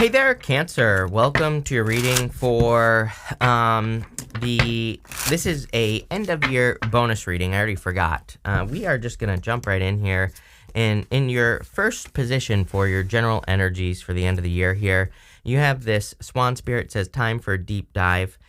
Hey there, Cancer. Welcome to your reading for this is a end of year bonus reading. I already forgot. We are just gonna jump right in here, and in your first position for your general energies for the end of the year here, you have this Swan Spirit. It says time for a deep dive.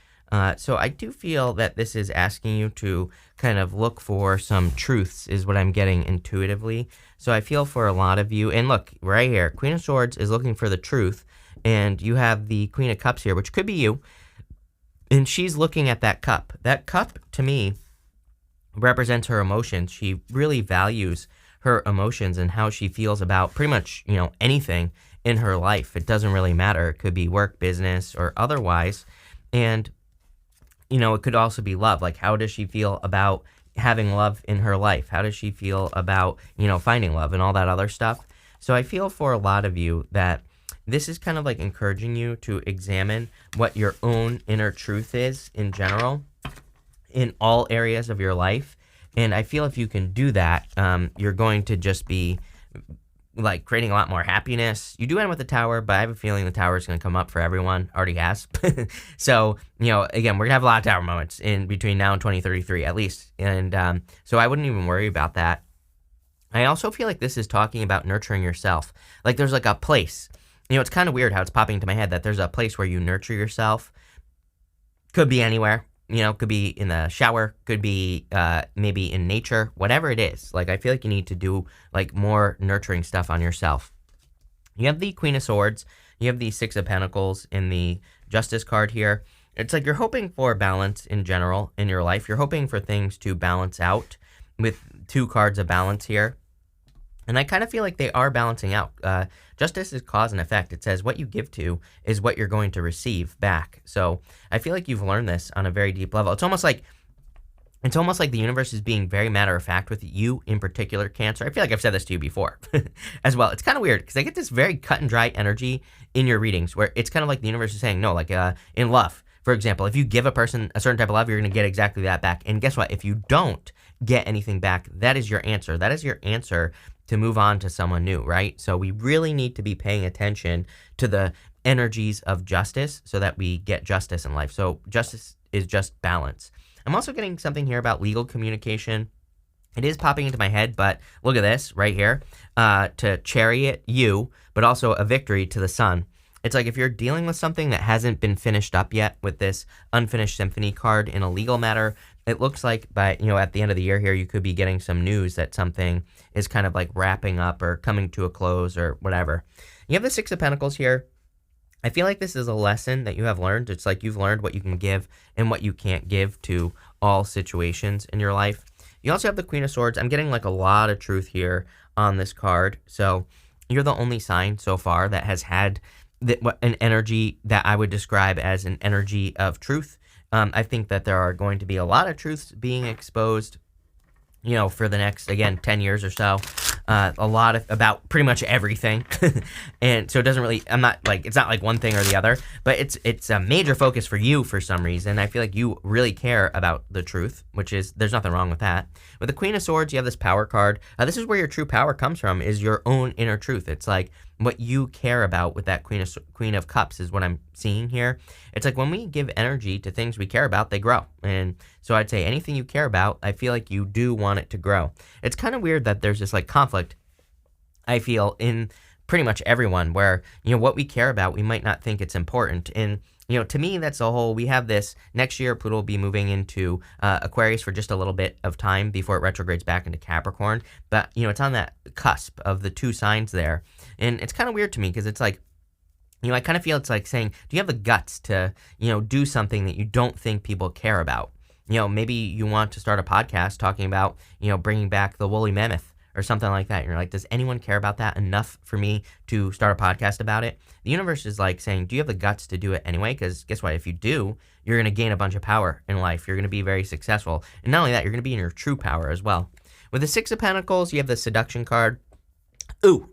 So I do feel that this is asking you to kind of look for some truths, is what I'm getting intuitively. So I feel for a lot of you, and look right here, Queen of Swords is looking for the truth. And you have the Queen of Cups here, which could be you. And she's looking at that cup. That cup, to me, represents her emotions. She really values her emotions and how she feels about pretty much, anything in her life. It doesn't really matter. It could be work, business, or otherwise. And, it could also be love. Like, how does she feel about having love in her life? How does she feel about, finding love and all that other stuff? So I feel for a lot of you that this is kind of like encouraging you to examine what your own inner truth is in general in all areas of your life. And I feel if you can do that, you're going to just be like creating a lot more happiness. You do end with the Tower, but I have a feeling the Tower is going to come up for everyone. Already has. So, again, we're going to have a lot of Tower moments in between now and 2033 at least. And so I wouldn't even worry about that. I also feel like this is talking about nurturing yourself. Like there's like a place. It's kind of weird how it's popping into my head that there's a place where you nurture yourself. Could be anywhere, could be in the shower, could be maybe in nature, whatever it is. Like, I feel like you need to do like more nurturing stuff on yourself. You have the Queen of Swords, you have the Six of Pentacles in the Justice card here. It's like you're hoping for balance in general in your life. You're hoping for things to balance out with two cards of balance here. And I kind of feel like they are balancing out. Justice is cause and effect. It says what you give to is what you're going to receive back. So I feel like you've learned this on a very deep level. It's almost like the universe is being very matter of fact with you in particular, Cancer. I feel like I've said this to you before as well. It's kind of weird because I get this very cut and dry energy in your readings where it's kind of like the universe is saying, no, like in love. For example, if you give a person a certain type of love, you're going to get exactly that back. And guess what? If you don't get anything back, that is your answer. That is your answer to move on to someone new, right? So we really need to be paying attention to the energies of justice so that we get justice in life. So justice is just balance. I'm also getting something here about legal communication. It is popping into my head, but look at this right here. To chariot you, but also a victory to the sun. It's like if you're dealing with something that hasn't been finished up yet with this unfinished symphony card in a legal matter, it looks like at the end of the year here, you could be getting some news that something is kind of like wrapping up or coming to a close or whatever. You have the Six of Pentacles here. I feel like this is a lesson that you have learned. It's like you've learned what you can give and what you can't give to all situations in your life. You also have the Queen of Swords. I'm getting like a lot of truth here on this card. So you're the only sign so far that has had an energy that I would describe as an energy of truth. I think that there are going to be a lot of truths being exposed, for the next, again, 10 years or so. A lot about pretty much everything. And so it doesn't really, it's not like one thing or the other, but it's a major focus for you for some reason. I feel like you really care about the truth, which is, there's nothing wrong with that. With the Queen of Swords, you have this Power card. This is where your true power comes from, is your own inner truth. It's like what you care about with that Queen of Cups is what I'm seeing here. It's like when we give energy to things we care about, they grow. And so I'd say anything you care about, I feel like you do want it to grow. It's kind of weird that there's this like conflict, I feel, in pretty much everyone where, what we care about, we might not think it's important. And, to me, that's the whole, we have this next year, Pluto will be moving into Aquarius for just a little bit of time before it retrogrades back into Capricorn. But, it's on that cusp of the two signs there. And it's kind of weird to me because it's like, I kind of feel it's like saying, do you have the guts to, do something that you don't think people care about? Maybe you want to start a podcast talking about, bringing back the woolly mammoth or something like that. You're like, does anyone care about that enough for me to start a podcast about it? The universe is like saying, do you have the guts to do it anyway? Because guess what? If you do, you're going to gain a bunch of power in life. You're going to be very successful. And not only that, you're going to be in your true power as well. With the Six of Pentacles, you have the Seduction card. Ooh,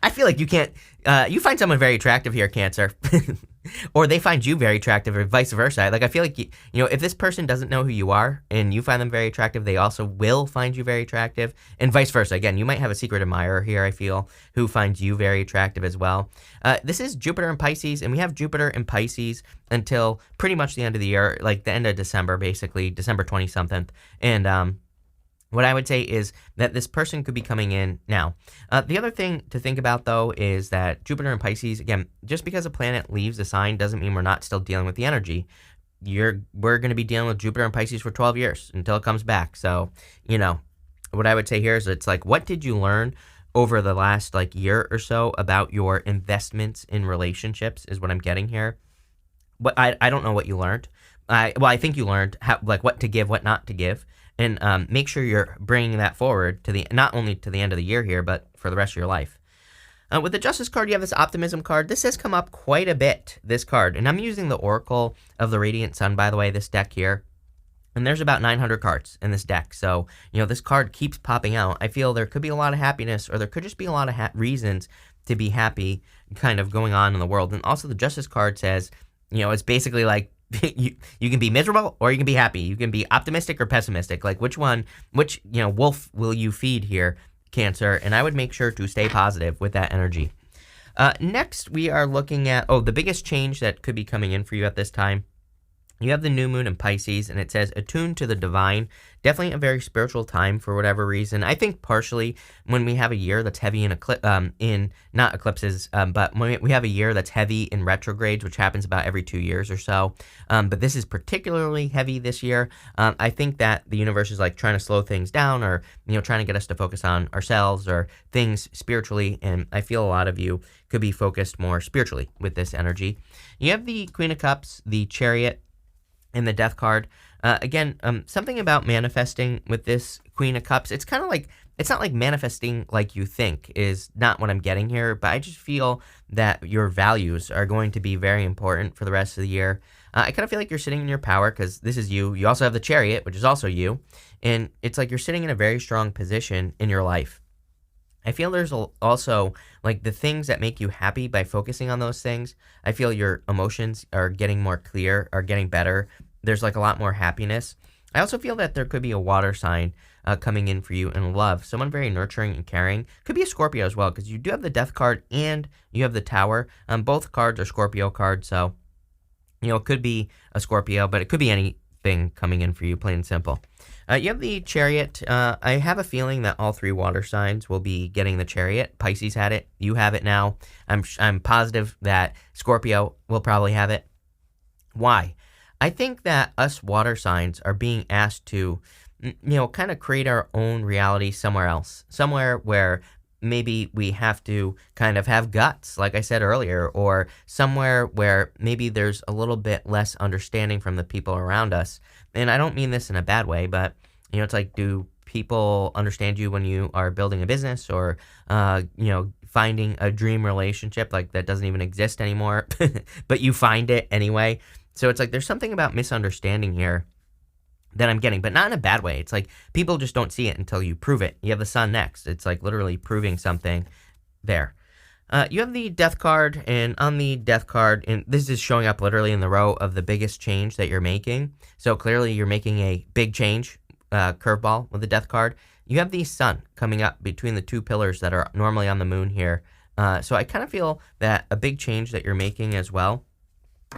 I feel like you can't, you find someone very attractive here, Cancer. Or they find you very attractive, or vice versa. Like, I feel like, if this person doesn't know who you are and you find them very attractive, they also will find you very attractive, and vice versa. Again, you might have a secret admirer here, I feel, who finds you very attractive as well. This is Jupiter in Pisces, and we have Jupiter in Pisces until pretty much the end of the year, like the end of December, basically, December 20-something. And, what I would say is that this person could be coming in now. The other thing to think about, though, is that Jupiter in Pisces, again, just because a planet leaves the sign doesn't mean we're not still dealing with the energy. We're going to be dealing with Jupiter in Pisces for 12 years until it comes back. So, what I would say here is it's like, what did you learn over the last, year or so about your investments in relationships is what I'm getting here. But I don't know what you learned. I think you learned how, what to give, what not to give. And make sure you're bringing that forward to not only to the end of the year here, but for the rest of your life. With the Justice card, you have this Optimism card. This has come up quite a bit, this card. And I'm using the Oracle of the Radiant Sun, by the way, this deck here. And there's about 900 cards in this deck. So, this card keeps popping out. I feel there could be a lot of happiness, or there could just be a lot of reasons to be happy kind of going on in the world. And also the Justice card says, it's basically like, you can be miserable or you can be happy. You can be optimistic or pessimistic. Like which wolf will you feed here, Cancer? And I would make sure to stay positive with that energy. Next, we are looking at, the biggest change that could be coming in for you at this time. You have the new moon in Pisces, and it says attuned to the divine. Definitely a very spiritual time for whatever reason. I think partially when we have a year that's heavy in not eclipses, but when we have a year that's heavy in retrogrades, which happens about every 2 years or so. But this is particularly heavy this year. I think that the universe is like trying to slow things down, or trying to get us to focus on ourselves or things spiritually. And I feel a lot of you could be focused more spiritually with this energy. You have the Queen of Cups, the Chariot, and the Death card. Again, something about manifesting with this Queen of Cups. It's kind of like, it's not like manifesting like you think is not what I'm getting here, but I just feel that your values are going to be very important for the rest of the year. I kind of feel like you're sitting in your power because this is you. You also have the Chariot, which is also you. And it's like you're sitting in a very strong position in your life. I feel there's also like the things that make you happy by focusing on those things. I feel your emotions are getting more clear, are getting better. There's like a lot more happiness. I also feel that there could be a water sign coming in for you in love. Someone very nurturing and caring. Could be a Scorpio as well, because you do have the Death card and you have the Tower. Both cards are Scorpio cards, so it could be a Scorpio, but it could be anything coming in for you, plain and simple. You have the Chariot. I have a feeling that all three water signs will be getting the Chariot. Pisces had it. You have it now. I'm positive that Scorpio will probably have it. Why? I think that us water signs are being asked to, kind of create our own reality somewhere else. Somewhere where maybe we have to kind of have guts, like I said earlier, or somewhere where maybe there's a little bit less understanding from the people around us. And I don't mean this in a bad way, but, it's like, do people understand you when you are building a business or, finding a dream relationship like that doesn't even exist anymore, but you find it anyway? So it's like there's something about misunderstanding here that I'm getting, but not in a bad way. It's like people just don't see it until you prove it. You have the Sun next. It's like literally proving something there. You have the Death card, and on the Death card, and this is showing up literally in the row of the biggest change that you're making. So clearly you're making a big change, curveball with the Death card. You have the Sun coming up between the two pillars that are normally on the moon here. So I kind of feel that a big change that you're making as well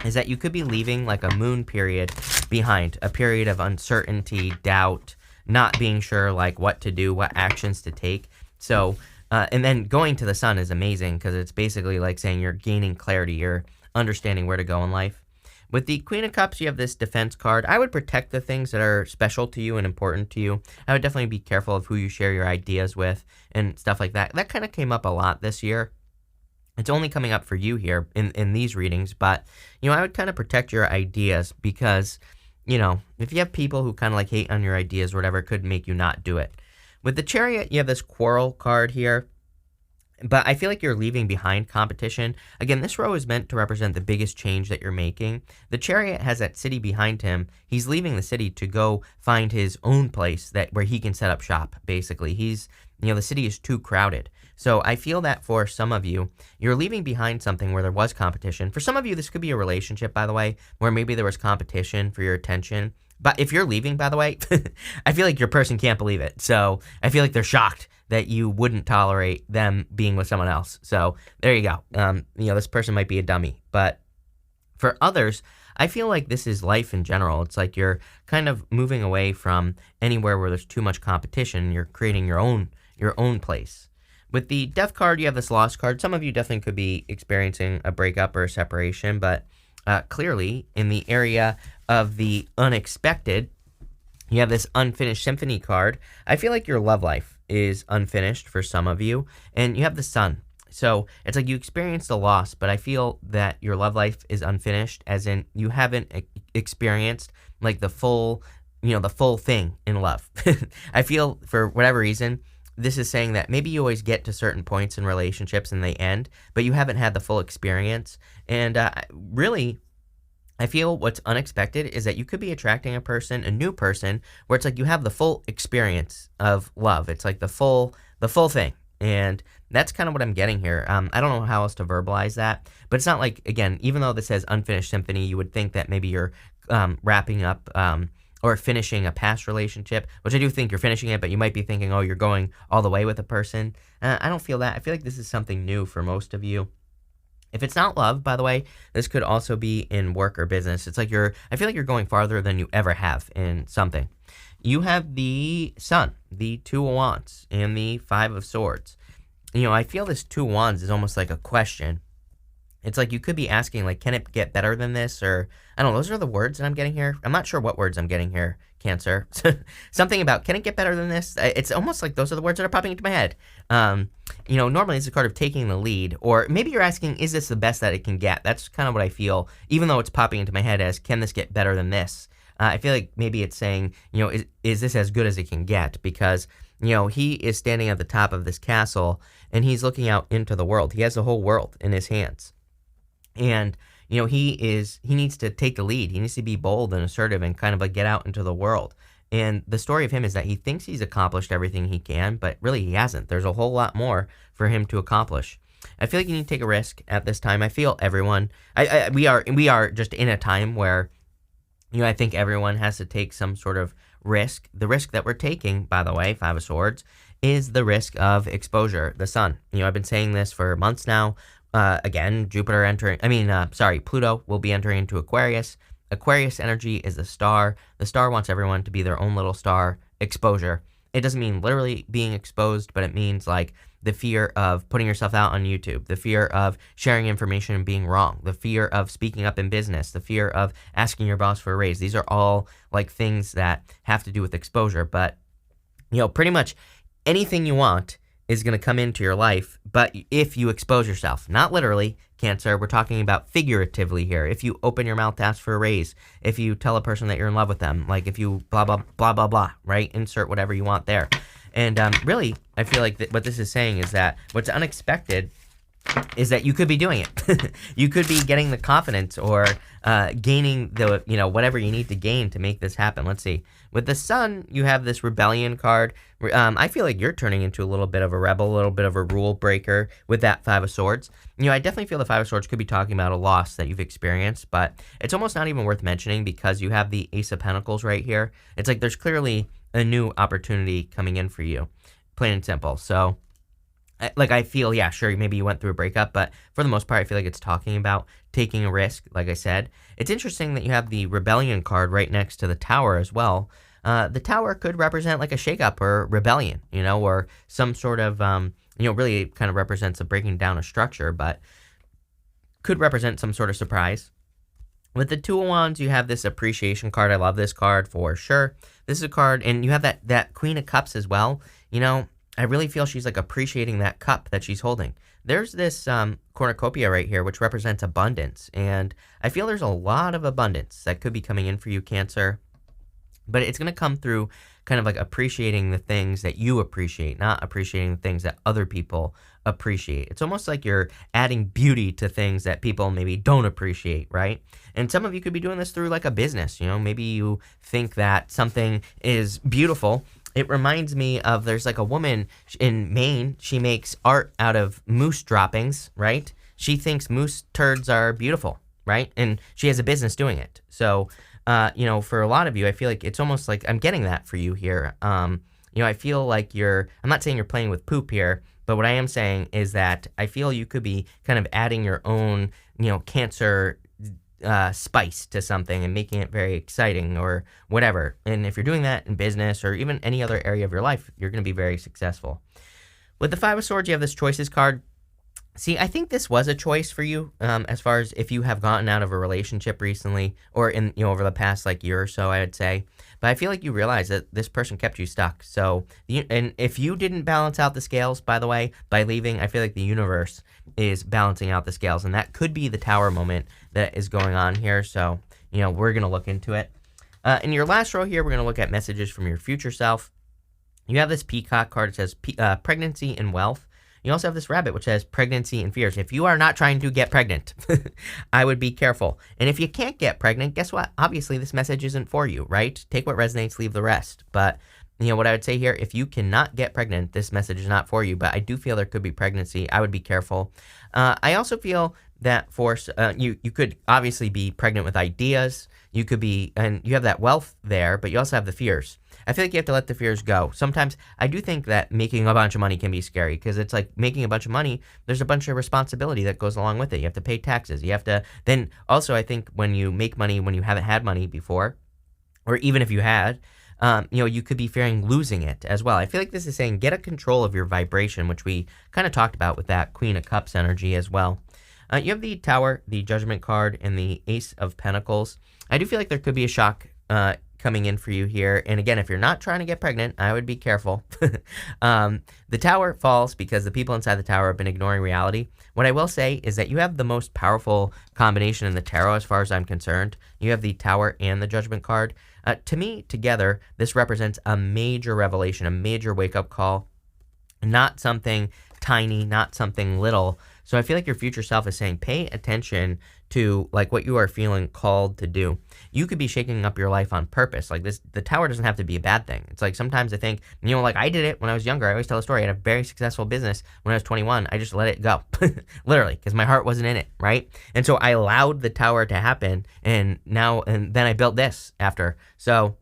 is that you could be leaving like a moon period behind, a period of uncertainty, doubt, not being sure like what to do, what actions to take. So, and then going to the Sun is amazing because it's basically like saying you're gaining clarity, you're understanding where to go in life. With the Queen of Cups, you have this Defense card. I would protect the things that are special to you and important to you. I would definitely be careful of who you share your ideas with and stuff like that. That kind of came up a lot this year. It's only coming up for you here in these readings, but, I would kind of protect your ideas because, if you have people who kind of like hate on your ideas or whatever, it could make you not do it. With the Chariot, you have this Quarrel card here, but I feel like you're leaving behind competition. Again, this row is meant to represent the biggest change that you're making. The Chariot has that city behind him. He's leaving the city to go find his own place where he can set up shop, basically. The city is too crowded. So I feel that for some of you, you're leaving behind something where there was competition. For some of you, this could be a relationship, by the way, where maybe there was competition for your attention. But if you're leaving, by the way, I feel like your person can't believe it. So I feel like they're shocked that you wouldn't tolerate them being with someone else. So there you go. This person might be a dummy. But for others, I feel like this is life in general. It's like you're kind of moving away from anywhere where there's too much competition. You're creating your own place. With the death card, you have this loss card. Some of you definitely could be experiencing a breakup or a separation, but clearly in the area of the unexpected, you have this unfinished symphony card. I feel like your love life is unfinished for some of you, and you have the sun. So it's like you experienced a loss, but I feel that your love life is unfinished, as in you haven't experienced like the full thing in love. I feel for whatever reason, this is saying that maybe you always get to certain points in relationships and they end, but you haven't had the full experience. And really, I feel what's unexpected is that you could be attracting a new person, where it's like you have the full experience of love. It's like the full thing. And that's kind of what I'm getting here. I don't know how else to verbalize that, but it's not like, again, even though this says unfinished symphony, you would think that maybe you're wrapping up or finishing a past relationship, which I do think you're finishing it, but you might be thinking, oh, you're going all the way with a person. I don't feel that. I feel like this is something new for most of you. If it's not love, by the way, this could also be in work or business. It's like I feel like you're going farther than you ever have in something. You have the Sun, the Two of Wands, and the Five of Swords. I feel this Two of Wands is almost like a question. It's like you could be asking, like, can it get better than this? Or, I don't know, those are the words that I'm getting here. I'm not sure what words I'm getting here, Cancer. Something about, can it get better than this? It's almost like those are the words that are popping into my head. Normally it's a card of taking the lead. Or maybe you're asking, is this the best that it can get? That's kind of what I feel, even though it's popping into my head as, can this get better than this? I feel like maybe it's saying, is this as good as it can get? Because, he is standing at the top of this castle, and he's looking out into the world. He has the whole world in his hands. And, he needs to take the lead. He needs to be bold and assertive and kind of like get out into the world. And the story of him is that he thinks he's accomplished everything he can, but really he hasn't. There's a whole lot more for him to accomplish. I feel like you need to take a risk at this time. I feel everyone, we are just in a time where, I think everyone has to take some sort of risk. The risk that we're taking, by the way, Five of Swords, is the risk of exposure. The sun. I've been saying this for months now. Again, Pluto will be entering into Aquarius. Aquarius energy is the star. The star wants everyone to be their own little star. Exposure. It doesn't mean literally being exposed, but it means like the fear of putting yourself out on YouTube, the fear of sharing information and being wrong, the fear of speaking up in business, the fear of asking your boss for a raise. These are all like things that have to do with exposure. But, pretty much anything you want is going to come into your life, but if you expose yourself, not literally, Cancer, we're talking about figuratively here. If you open your mouth to ask for a raise, if you tell a person that you're in love with them, like if you blah, blah, blah, blah, blah, right? Insert whatever you want there. And really, I feel like what this is saying is that what's unexpected is that you could be doing it. You could be getting the confidence or gaining the, whatever you need to gain to make this happen. Let's see. With the Sun, you have this rebellion card. I feel like you're turning into a little bit of a rebel, a little bit of a rule breaker with that Five of Swords. I definitely feel the Five of Swords could be talking about a loss that you've experienced, but it's almost not even worth mentioning because you have the Ace of Pentacles right here. It's like there's clearly a new opportunity coming in for you, plain and simple. So, I feel, yeah, sure, maybe you went through a breakup, but for the most part, I feel like it's talking about taking a risk, like I said. It's interesting that you have the Rebellion card right next to the Tower as well. The Tower could represent like a shakeup or rebellion, or some sort of, really kind of represents a breaking down of structure, but could represent some sort of surprise. With the Two of Wands, you have this appreciation card. I love this card for sure. This is a card, and you have that Queen of Cups as well. I really feel she's like appreciating that cup that she's holding. There's this cornucopia right here, which represents abundance. And I feel there's a lot of abundance that could be coming in for you, Cancer. But it's going to come through kind of like appreciating the things that you appreciate, not appreciating the things that other people appreciate. It's almost like you're adding beauty to things that people maybe don't appreciate, right? And some of you could be doing this through like a business. Maybe you think that something is beautiful it reminds me of, there's like a woman in Maine. She makes art out of moose droppings, right? She thinks moose turds are beautiful, right? And she has a business doing it. So, for a lot of you, I feel like it's almost like I'm getting that for you here. I feel like I'm not saying you're playing with poop here, but what I am saying is that I feel you could be kind of adding your own, Cancer spice to something and making it very exciting or whatever. And if you're doing that in business or even any other area of your life, you're going to be very successful. With the Five of Swords, you have this choices card. See, I think this was a choice for you, as far as if you have gotten out of a relationship recently or over the past year or so, I would say. But I feel like you realize that this person kept you stuck. So, and if you didn't balance out the scales, by the way, by leaving, I feel like the universe is balancing out the scales, and that could be the Tower moment that is going on here. So, we're going to look into it. In your last row here, we're going to look at messages from your future self. You have this Peacock card. It says pregnancy and wealth. You also have this rabbit, which says pregnancy and fears. If you are not trying to get pregnant, I would be careful. And if you can't get pregnant, guess what? Obviously, this message isn't for you, right? Take what resonates, leave the rest. But, what I would say here, if you cannot get pregnant, this message is not for you. But I do feel there could be pregnancy. I would be careful. I also feel that you could obviously be pregnant with ideas. You could be, and you have that wealth there, but you also have the fears. I feel like you have to let the fears go. Sometimes I do think that making a bunch of money can be scary because it's like making a bunch of money, there's a bunch of responsibility that goes along with it. You have to pay taxes. You have to, then also I think when you make money, when you haven't had money before, or even if you had, you could be fearing losing it as well. I feel like this is saying get a control of your vibration, which we kind of talked about with that Queen of Cups energy as well. You have the Tower, the Judgment card, and the Ace of Pentacles. I do feel like there could be a shock coming in for you here. And again, if you're not trying to get pregnant, I would be careful. The Tower falls because the people inside the Tower have been ignoring reality. What I will say is that you have the most powerful combination in the tarot as far as I'm concerned. You have the Tower and the Judgment card. To me, together, this represents a major revelation, a major wake-up call, not something tiny, not something little. So I feel like your future self is saying, pay attention to what you are feeling called to do. You could be shaking up your life on purpose. The Tower doesn't have to be a bad thing. It's sometimes I think, I did it when I was younger. I always tell a story. I had a very successful business when I was 21. I just let it go, literally, because my heart wasn't in it, right? And so I allowed the Tower to happen, and then I built this after. So,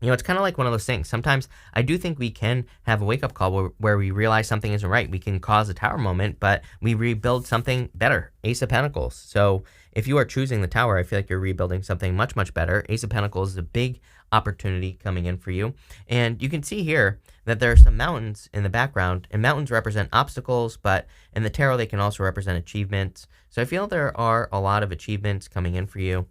it's kind of like one of those things. Sometimes I do think we can have a wake-up call where we realize something isn't right. We can cause a Tower moment, but we rebuild something better. Ace of Pentacles. So if you are choosing the Tower, I feel like you're rebuilding something much, much better. Ace of Pentacles is a big opportunity coming in for you. And you can see here that there are some mountains in the background, and mountains represent obstacles, but in the tarot, they can also represent achievements. So I feel there are a lot of achievements coming in for you,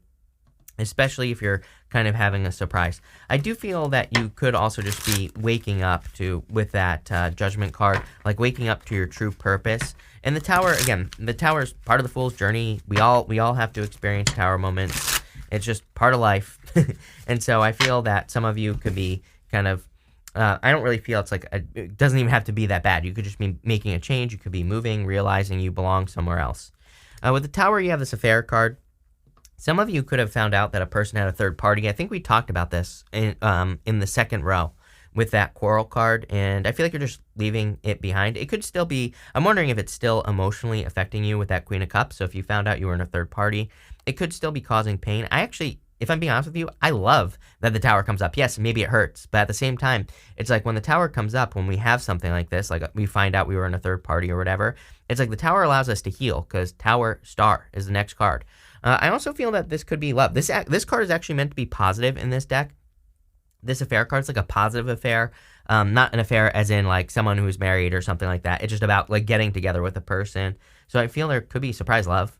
especially if you're kind of having a surprise. I do feel that you could also just be waking up with that Judgment card, waking up to your true purpose. And the Tower, again, the Tower is part of the Fool's journey. We all have to experience Tower moments. It's just part of life. And so I feel that some of you could be kind of, I don't really feel it doesn't even have to be that bad. You could just be making a change. You could be moving, realizing you belong somewhere else. With the Tower, you have this Affair card. Some of you could have found out that a person had a third party. I think we talked about this in the second row with that Quarrel card, and I feel like you're just leaving it behind. It could still be, I'm wondering if it's still emotionally affecting you with that Queen of Cups. So if you found out you were in a third party, it could still be causing pain. I actually, if I'm being honest with you, I love that the Tower comes up. Yes, maybe it hurts, but at the same time, it's when the Tower comes up, when we have something like this, we find out we were in a third party or whatever, it's the Tower allows us to heal because Tower Star is the next card. I also feel that this could be love. This card is actually meant to be positive in this deck. This Affair card is a positive affair, not an affair as in someone who's married or something like that. It's just about getting together with a person. So I feel there could be surprise love.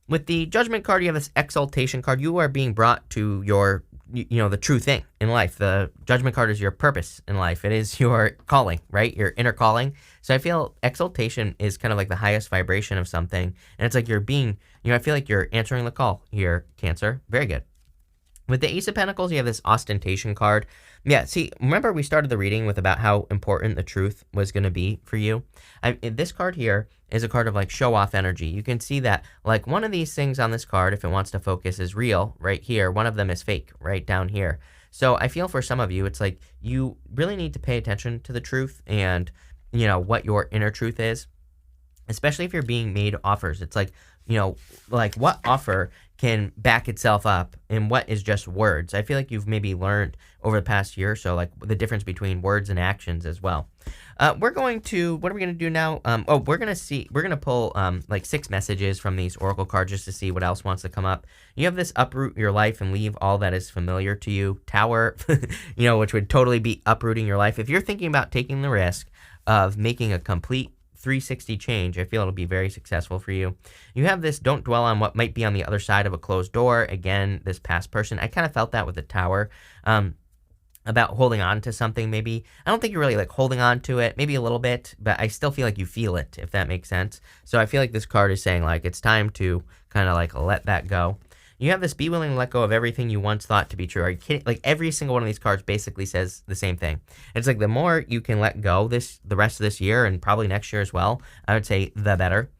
With the Judgment card, you have this Exaltation card. You are being brought to your, the true thing in life. The Judgment card is your purpose in life. It is your calling, right? Your inner calling. So I feel Exaltation is kind of the highest vibration of something. And it's you're being, I feel like you're answering the call here, Cancer. Very good. With the Ace of Pentacles, you have this Ostentation card. Yeah, see, remember we started the reading with about how important the truth was going to be for you? This card here is a card of show-off energy. You can see that one of these things on this card, if it wants to focus, is real right here. One of them is fake right down here. So I feel for some of you, it's like you really need to pay attention to the truth and, what your inner truth is, especially if you're being made offers. It's like, like what offer can back itself up and what is just words. I feel like you've maybe learned over the past year or so, like the difference between words and actions as well. What are we going to do now? We're going to pull like 6 messages from these oracle cards just to see what else wants to come up. You have this uproot your life and leave all that is familiar to you. Tower, which would totally be uprooting your life. If you're thinking about taking the risk of making a complete 360 change, I feel it'll be very successful for you. You have this don't dwell on what might be on the other side of a closed door. Again, this past person, I kind of felt that with the Tower. About holding on to something, maybe. I don't think you're really like holding on to it, maybe a little bit, but I still feel like you feel it, if that makes sense. So I feel like this card is saying like it's time to kind of like let that go. You have this be willing to let go of everything you once thought to be true. Are you kidding? Like every single one of these cards basically says the same thing. It's like the more you can let go the rest of this year and probably next year as well, I would say the better.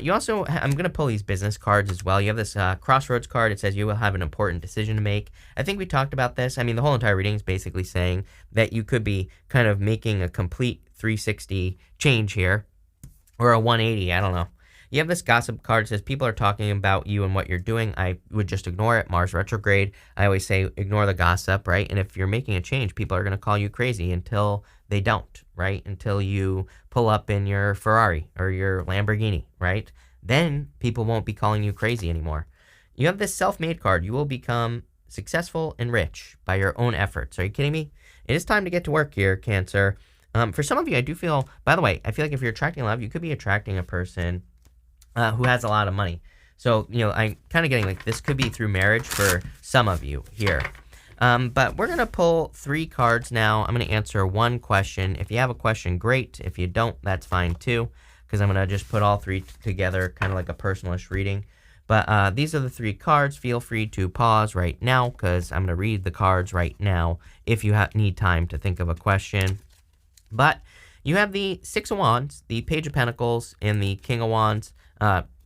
You also, I'm going to pull these business cards as well. You have this crossroads card. It says you will have an important decision to make. I think we talked about this. I mean, the whole entire reading is basically saying that you could be kind of making a complete 360 change here, or a 180. I don't know. You have this gossip card. It says people are talking about you and what you're doing. I would just ignore it. Mars retrograde. I always say ignore the gossip, right? And if you're making a change, people are going to call you crazy until they don't, right? Until you pull up in your Ferrari or your Lamborghini, right? Then people won't be calling you crazy anymore. You have this self-made card. You will become successful and rich by your own efforts. Are you kidding me? It is time to get to work here, Cancer. For some of you, I do feel, by the way, I feel like if you're attracting love, you could be attracting a person who has a lot of money. So, I'm kind of getting like this could be through marriage for some of you here. But we're going to pull 3 cards now. I'm going to answer 1 question. If you have a question, great. If you don't, that's fine too, because I'm going to just put all 3 together, kind of like a personalish reading. But these are the 3 cards. Feel free to pause right now, because I'm going to read the cards right now if you need time to think of a question. But you have the 6 of Wands, the Page of Pentacles, and the King of Wands.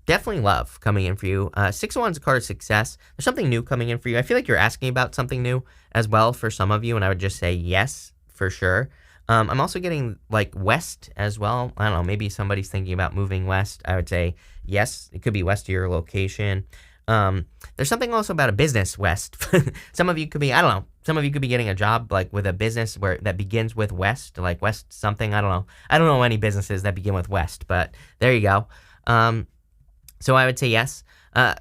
Definitely love coming in for you. 6 of Wands is a card of success. There's something new coming in for you. I feel like you're asking about something new as well for some of you, and I would just say yes, for sure. I'm also getting like west as well. I don't know, maybe somebody's thinking about moving west. I would say yes, it could be west of your location. There's something also about a business west. Some of you could be, I don't know, some of you could be getting a job like with a business that begins with west, like west something. I don't know. I don't know any businesses that begin with west, but there you go. So I would say yes.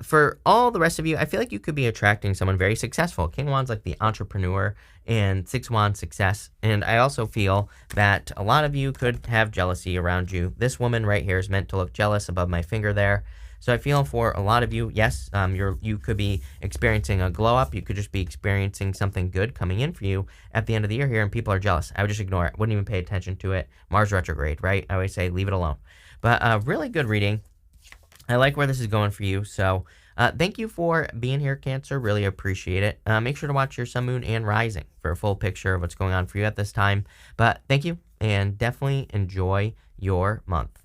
For all the rest of you, I feel like you could be attracting someone very successful. King of Wands like the entrepreneur, and 6 of Wands success. And I also feel that a lot of you could have jealousy around you. This woman right here is meant to look jealous above my finger there. So I feel for a lot of you, yes, you could be experiencing a glow up. You could just be experiencing something good coming in for you at the end of the year here, and people are jealous. I would just ignore it. Wouldn't even pay attention to it. Mars retrograde, right? I always say leave it alone. But really good reading. I like where this is going for you. So thank you for being here, Cancer. Really appreciate it. Make sure to watch your sun, moon, and rising for a full picture of what's going on for you at this time. But thank you, and definitely enjoy your month.